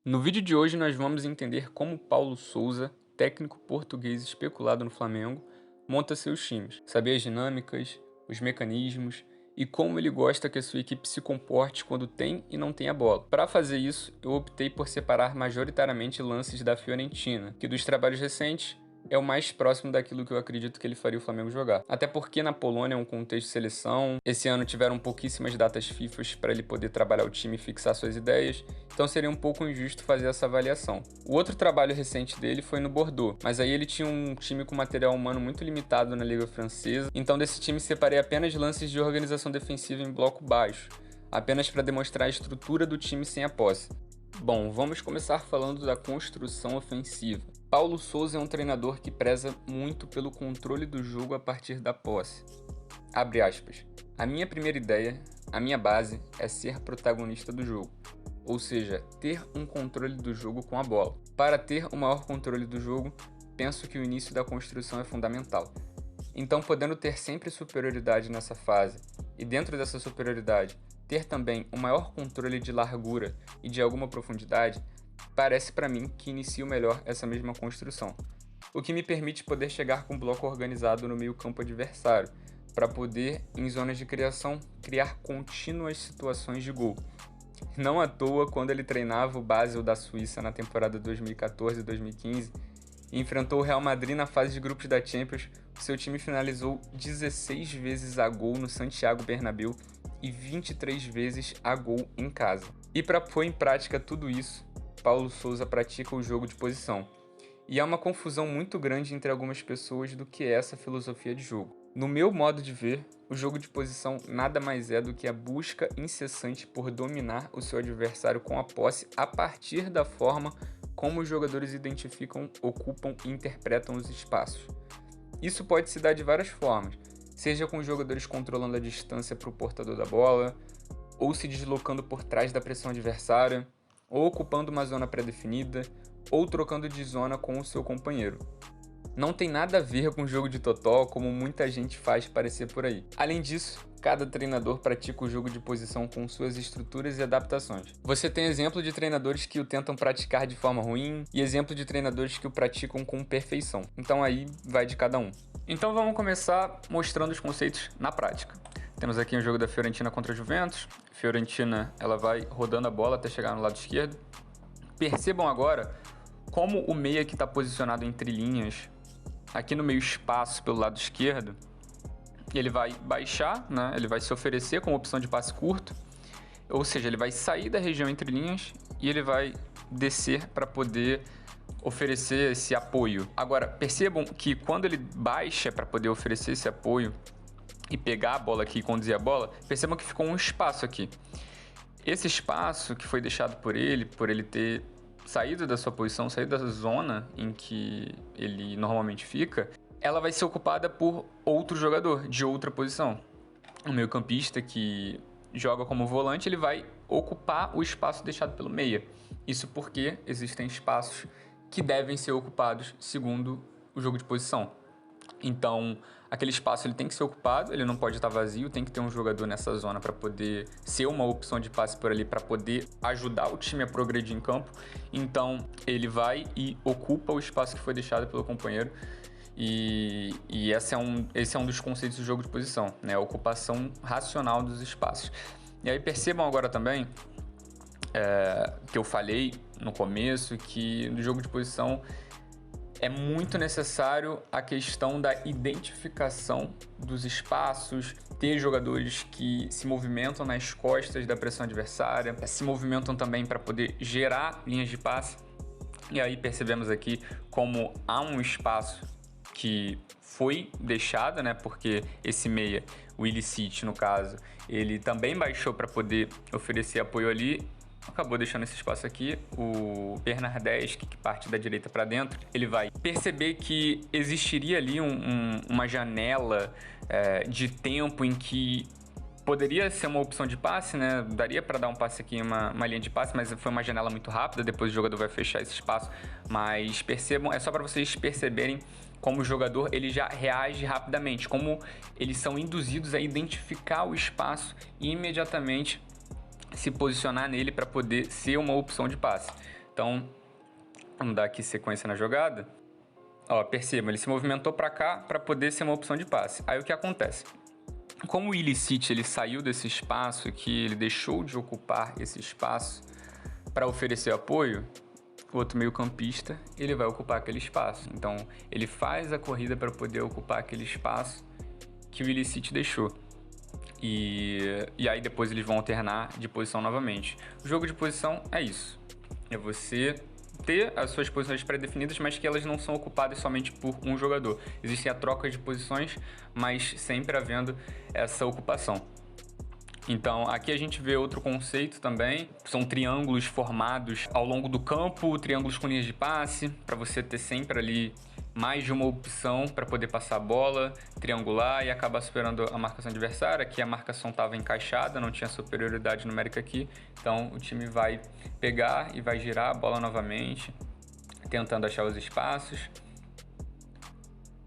No vídeo de hoje nós vamos entender como Paulo Sousa, técnico português especulado no Flamengo, monta seus times, saber as dinâmicas, os mecanismos e como ele gosta que a sua equipe se comporte quando tem e não tem a bola. Para fazer isso, eu optei por separar majoritariamente lances da Fiorentina, que dos trabalhos recentes é o mais próximo daquilo que eu acredito que ele faria o Flamengo jogar. Até porque na Polônia é um contexto de seleção, esse ano tiveram pouquíssimas datas FIFA para ele poder trabalhar o time e fixar suas ideias, então seria um pouco injusto fazer essa avaliação. O outro trabalho recente dele foi no Bordeaux, mas aí ele tinha um time com material humano muito limitado na Liga Francesa, então desse time separei apenas lances de organização defensiva em bloco baixo, apenas para demonstrar a estrutura do time sem a posse. Bom, vamos começar falando da construção ofensiva. Paulo Sousa é um treinador que preza muito pelo controle do jogo a partir da posse. Abre aspas. A minha primeira ideia, a minha base, é ser protagonista do jogo. Ou seja, ter um controle do jogo com a bola. Para ter o maior controle do jogo, penso que o início da construção é fundamental. Então, podendo ter sempre superioridade nessa fase, e dentro dessa superioridade, ter também o maior controle de largura e de alguma profundidade, parece para mim que inicio melhor essa mesma construção, o que me permite poder chegar com um bloco organizado no meio-campo adversário, para poder, em zonas de criação, criar contínuas situações de gol. Não à toa, quando ele treinava o Basel da Suíça na temporada 2014 e 2015, e enfrentou o Real Madrid na fase de grupos da Champions, o seu time finalizou 16 vezes a gol no Santiago Bernabéu e 23 vezes a gol em casa. E para pôr em prática tudo isso, Paulo Sousa pratica o jogo de posição. E há uma confusão muito grande entre algumas pessoas do que é essa filosofia de jogo. No meu modo de ver, o jogo de posição nada mais é do que a busca incessante por dominar o seu adversário com a posse a partir da forma como os jogadores identificam, ocupam e interpretam os espaços. Isso pode se dar de várias formas, seja com os jogadores controlando a distância para o portador da bola, ou se deslocando por trás da pressão adversária, ou ocupando uma zona pré-definida, ou trocando de zona com o seu companheiro. Não tem nada a ver com o jogo de totó, como muita gente faz parecer por aí. Além disso, cada treinador pratica o jogo de posição com suas estruturas e adaptações. Você tem exemplo de treinadores que o tentam praticar de forma ruim e exemplo de treinadores que o praticam com perfeição. Então aí vai de cada um. Então vamos começar mostrando os conceitos na prática. Temos aqui um jogo da Fiorentina contra a Juventus. Fiorentina, ela vai rodando a bola até chegar no lado esquerdo. Percebam agora como o meia que está posicionado entre linhas, aqui no meio espaço pelo lado esquerdo, ele vai baixar, né? Ele vai se oferecer como opção de passe curto, ou seja, ele vai sair da região entre linhas e ele vai descer para poder oferecer esse apoio. Agora, percebam que quando ele baixa para poder oferecer esse apoio e pegar a bola aqui e conduzir a bola, percebam que ficou um espaço aqui. Esse espaço que foi deixado por ele ter saído da sua posição, saído da zona em que ele normalmente fica, ela vai ser ocupada por outro jogador de outra posição. O meio-campista que joga como volante, ele vai ocupar o espaço deixado pelo meia. Isso porque existem espaços que devem ser ocupados segundo o jogo de posição. Então, aquele espaço ele tem que ser ocupado, ele não pode estar vazio, tem que ter um jogador nessa zona para poder ser uma opção de passe por ali, para poder ajudar o time a progredir em campo. Então, ele vai e ocupa o espaço que foi deixado pelo companheiro. E esse é um dos conceitos do jogo de posição, né? A ocupação racional dos espaços. E aí percebam agora também que eu falei no começo que no jogo de posição é muito necessário a questão da identificação dos espaços, ter jogadores que se movimentam nas costas da pressão adversária, se movimentam também para poder gerar linhas de passe. E aí percebemos aqui como há um espaço que foi deixado, né? Porque esse meia, o Ilicic no caso, ele também baixou para poder oferecer apoio ali. Acabou deixando esse espaço aqui. O Bernardeschi, que parte da direita para dentro, ele vai perceber que existiria ali uma janela de tempo em que poderia ser uma opção de passe, né? Daria para dar um passe aqui, uma linha de passe, mas foi uma janela muito rápida, depois o jogador vai fechar esse espaço. Mas percebam, é só para vocês perceberem como o jogador ele já reage rapidamente, como eles são induzidos a identificar o espaço e imediatamente se posicionar nele para poder ser uma opção de passe. Então, vamos dar aqui sequência na jogada. Ó, percebam, ele se movimentou para cá para poder ser uma opção de passe. Aí o que acontece? Como o Illicit ele saiu desse espaço aqui, ele deixou de ocupar esse espaço para oferecer apoio, o outro meio-campista ele vai ocupar aquele espaço. Então ele faz a corrida para poder ocupar aquele espaço que o Illicit deixou. E aí depois eles vão alternar de posição novamente. O jogo de posição é isso. É você ter as suas posições pré-definidas, mas que elas não são ocupadas somente por um jogador. Existe a troca de posições, mas sempre havendo essa ocupação. Então, aqui a gente vê outro conceito também, são triângulos formados ao longo do campo, triângulos com linhas de passe, para você ter sempre ali mais de uma opção para poder passar a bola, triangular e acabar superando a marcação adversária. Aqui a marcação estava encaixada, não tinha superioridade numérica aqui, então o time vai pegar e vai girar a bola novamente, tentando achar os espaços.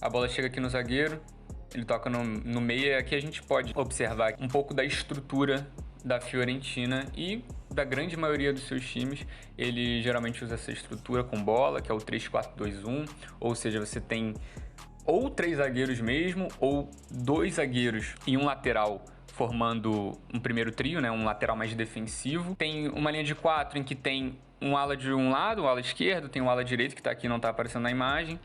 A bola chega aqui no zagueiro, ele toca no meio. Aqui a gente pode observar um pouco da estrutura da Fiorentina e da grande maioria dos seus times. Ele geralmente usa essa estrutura com bola, que é o 3-4-2-1, ou seja, você tem ou 3 zagueiros mesmo, ou 2 zagueiros e um lateral formando um primeiro trio, né? Um lateral mais defensivo. Tem uma linha de 4 em que tem um ala de um lado, um ala esquerdo, tem um ala direito que está aqui, não está aparecendo na imagem.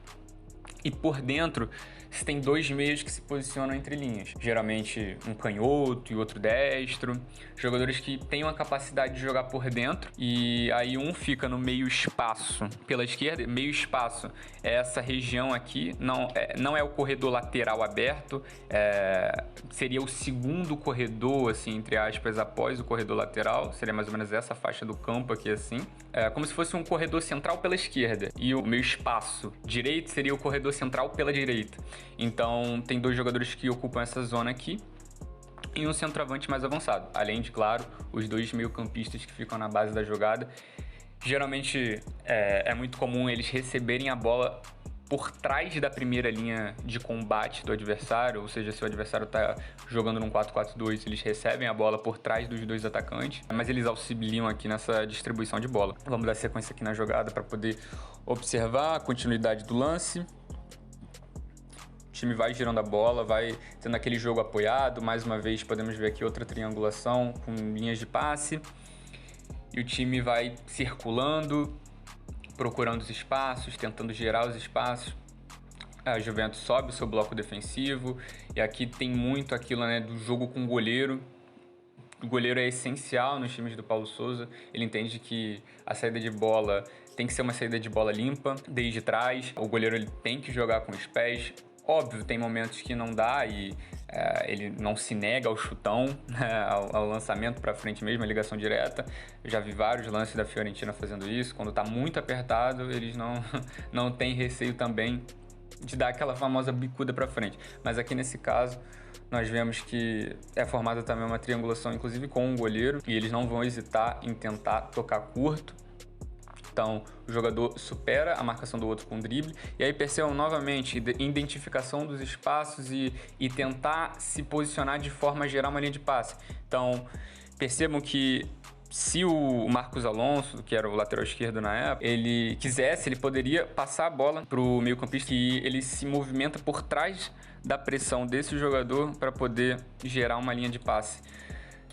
E por dentro, você tem 2 meios que se posicionam entre linhas. Geralmente um canhoto e outro destro. Jogadores que têm uma capacidade de jogar por dentro. E aí um fica no meio espaço pela esquerda. Meio espaço é essa região aqui. Não é o corredor lateral aberto. Seria o segundo corredor, assim, entre aspas, após o corredor lateral. Seria mais ou menos essa faixa do campo aqui, assim. É como se fosse um corredor central pela esquerda. E o meio espaço direito seria o corredor central pela direita. Então tem 2 jogadores que ocupam essa zona aqui e um centroavante mais avançado. Além de, claro, os 2 meio-campistas que ficam na base da jogada. Geralmente é muito comum eles receberem a bola por trás da primeira linha de combate do adversário, ou seja, se o adversário está jogando num 4-4-2, eles recebem a bola por trás dos 2 atacantes, mas eles auxiliam aqui nessa distribuição de bola. Vamos dar sequência aqui na jogada para poder observar a continuidade do lance. O time vai girando a bola, vai tendo aquele jogo apoiado. Mais uma vez podemos ver aqui outra triangulação com linhas de passe. E o time vai circulando, procurando os espaços, tentando gerar os espaços. A Juventus sobe o seu bloco defensivo. E aqui tem muito aquilo, né, do jogo com o goleiro. O goleiro é essencial nos times do Paulo Sousa. Ele entende que a saída de bola tem que ser uma saída de bola limpa, desde trás. O goleiro ele tem que jogar com os pés. Óbvio, tem momentos que não dá e ele não se nega ao chutão, ao lançamento para frente mesmo, a ligação direta. Eu já vi vários lances da Fiorentina fazendo isso. Quando está muito apertado, eles não têm receio também de dar aquela famosa bicuda para frente. Mas aqui nesse caso, nós vemos que é formada também uma triangulação, inclusive com o goleiro, e eles não vão hesitar em tentar tocar curto. Então, o jogador supera a marcação do outro com drible. E aí percebam novamente identificação dos espaços e tentar se posicionar de forma a gerar uma linha de passe. Então, percebam que se o Marcos Alonso, que era o lateral esquerdo na época, ele quisesse, ele poderia passar a bola para o meio-campista e ele se movimenta por trás da pressão desse jogador para poder gerar uma linha de passe,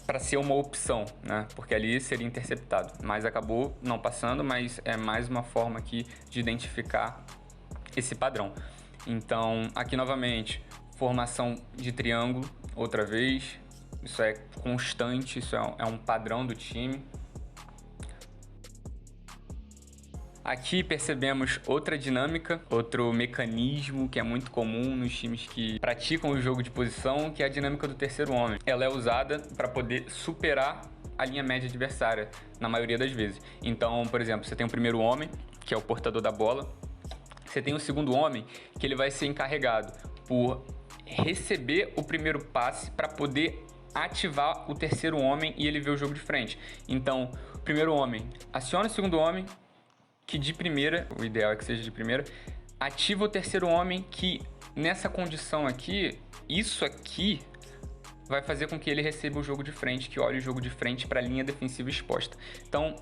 para ser uma opção, né? Porque ali seria interceptado, mas acabou não passando, mas é mais uma forma aqui de identificar esse padrão. Então, aqui novamente, formação de triângulo, outra vez, isso é constante, isso é um padrão do time. Aqui percebemos outra dinâmica, outro mecanismo que é muito comum nos times que praticam o jogo de posição, que é a dinâmica do terceiro homem. Ela é usada para poder superar a linha média adversária, na maioria das vezes. Então, por exemplo, você tem o primeiro homem, que é o portador da bola. Você tem o segundo homem, que ele vai ser encarregado por receber o primeiro passe para poder ativar o terceiro homem e ele ver o jogo de frente. Então, o primeiro homem aciona o segundo homem, que de primeira, o ideal é que seja de primeira, ativa o terceiro homem, que nessa condição aqui, isso aqui vai fazer com que ele receba o jogo de frente, que olhe o jogo de frente para a linha defensiva exposta. Então,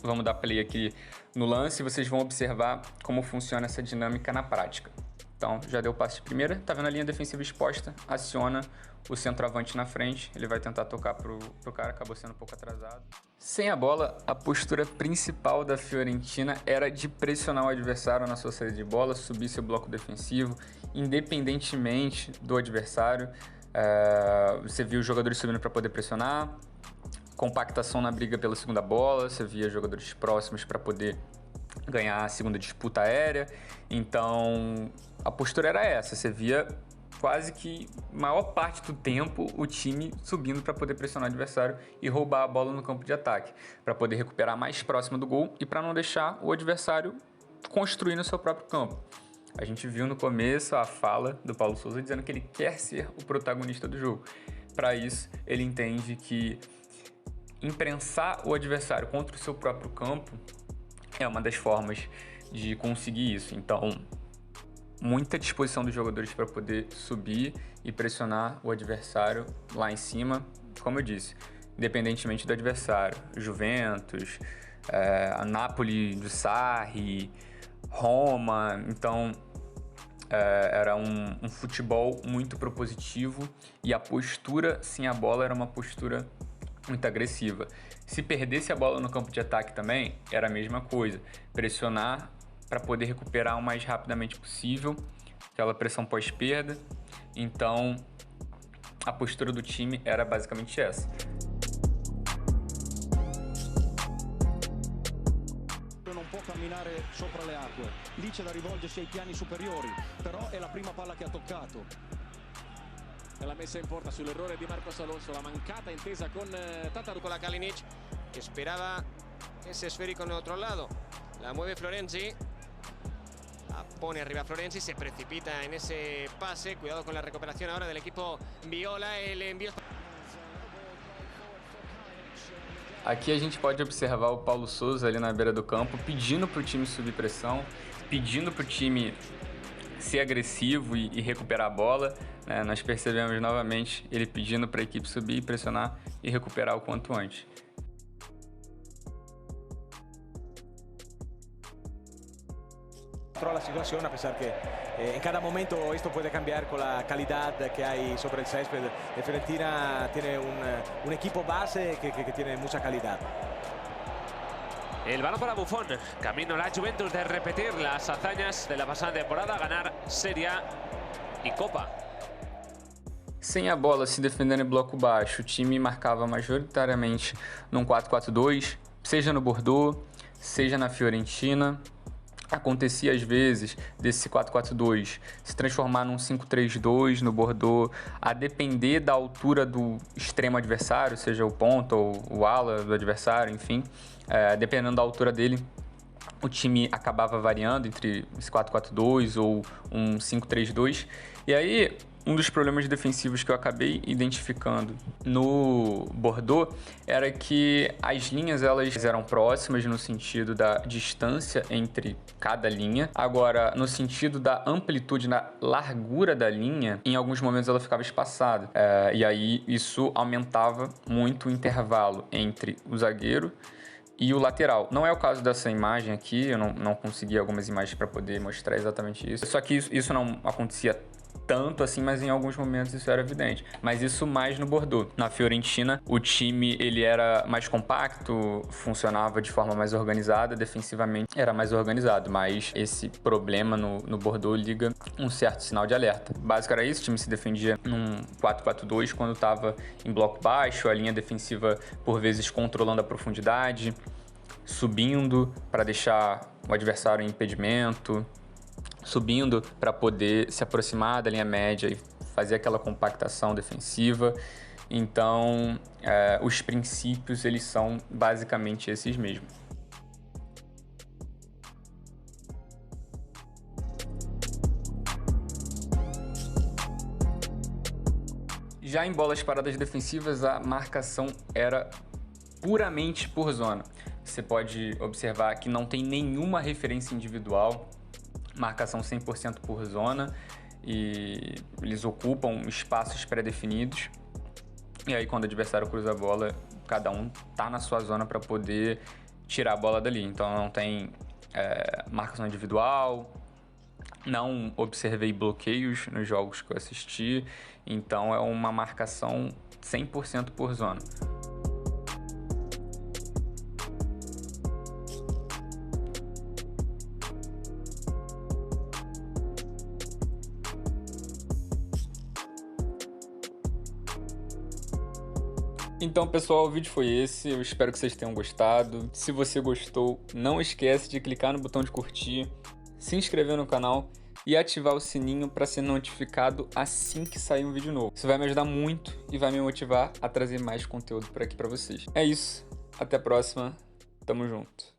Vamos dar play aqui no lance e vocês vão observar como funciona essa dinâmica na prática. Então, já deu o passe de primeira, tá vendo a linha defensiva exposta, aciona o centroavante na frente, ele vai tentar tocar pro cara, acabou sendo um pouco atrasado. Sem a bola, a postura principal da Fiorentina era de pressionar o adversário na sua saída de bola, subir seu bloco defensivo, independentemente do adversário. Você viu os jogadores subindo para poder pressionar, compactação na briga pela segunda bola, você via jogadores próximos para poder ganhar a segunda disputa aérea. Então, a postura era essa, você via quase que maior parte do tempo o time subindo para poder pressionar o adversário e roubar a bola no campo de ataque, para poder recuperar mais próximo do gol e para não deixar o adversário construir no seu próprio campo. A gente viu no começo a fala do Paulo Sousa dizendo que ele quer ser o protagonista do jogo. Para isso, ele entende que imprensar o adversário contra o seu próprio campo é uma das formas de conseguir isso. Então, muita disposição dos jogadores para poder subir e pressionar o adversário lá em cima, como eu disse, independentemente do adversário. Juventus, a Napoli do Sarri, Roma. Então, era um futebol muito propositivo e a postura sem a bola era uma postura muito agressiva. Se perdesse a bola no campo de ataque também, era a mesma coisa. Pressionar para poder recuperar o mais rapidamente possível, aquela pressão pós-perda. Então, a postura do time era basicamente essa. Non può camminare sopra le acque, lì c'è da rivolgersi ai piani superiori, però è la prima palla che ha toccato. E la messa in porta sull'errore di Marcos Alonso, la mancata intesa con Tataru. Con la Kalinic, que esperaba ese esférico en el otro lado. La mueve Florenzi. La pone arriba Florenzi, se precipita en ese pase. Cuidado con la recuperación ahora del equipo Viola. El envío. Aqui a gente pode observar o Paulo Sousa ali na beira do campo, pedindo para o time subir pressão, pedindo para o time ser agressivo e recuperar a bola. Nós percebemos novamente ele pedindo para a equipe subir, pressionar e recuperar o quanto antes. La situación, a pesar que en cada momento esto puede cambiar con la calidad que hay sobre el césped. Fiorentina tiene un equipo base que tiene mucha calidad. El balón para Buffon, camino la Juventus de repetir las hazañas de la pasada temporada, ganar Serie A e Copa. Sem a bola, se defendendo em bloco baixo, o time marcava majoritariamente num 4-4-2, seja no Bordeaux, seja na Fiorentina. Acontecia às vezes desse 4-4-2 se transformar num 5-3-2 no Bordeaux, a depender da altura do extremo adversário, seja o ponta ou o ala do adversário, enfim. Dependendo da altura dele, o time acabava variando entre esse 4-4-2 ou um 5-3-2. E aí, um dos problemas defensivos que eu acabei identificando no Bordeaux era que as linhas elas eram próximas no sentido da distância entre cada linha. Agora, no sentido da amplitude, na largura da linha, em alguns momentos ela ficava espaçada. E aí isso aumentava muito o intervalo entre o zagueiro e o lateral. Não é o caso dessa imagem aqui, eu não consegui algumas imagens para poder mostrar exatamente isso. Só que isso não acontecia tanto assim, mas em alguns momentos isso era evidente. Mas isso mais no Bordeaux. Na Fiorentina, o time ele era mais compacto, funcionava de forma mais organizada, defensivamente era mais organizado, mas esse problema no Bordeaux liga um certo sinal de alerta. Básico era isso, o time se defendia num 4-4-2 quando estava em bloco baixo, a linha defensiva por vezes controlando a profundidade, subindo para deixar o adversário em impedimento, subindo para poder se aproximar da linha média e fazer aquela compactação defensiva. Então, os princípios eles são basicamente esses mesmos. Já em bolas paradas defensivas, a marcação era puramente por zona. Você pode observar que não tem nenhuma referência individual, marcação 100% por zona, e eles ocupam espaços pré-definidos. E aí, quando o adversário cruza a bola, cada um tá na sua zona para poder tirar a bola dali. Então não tem marcação individual, não observei bloqueios nos jogos que eu assisti, então é uma marcação 100% por zona. Então, pessoal, o vídeo foi esse. Eu espero que vocês tenham gostado. Se você gostou, não esquece de clicar no botão de curtir, se inscrever no canal e ativar o sininho para ser notificado assim que sair um vídeo novo. Isso vai me ajudar muito e vai me motivar a trazer mais conteúdo por aqui para vocês. É isso. Até a próxima. Tamo junto.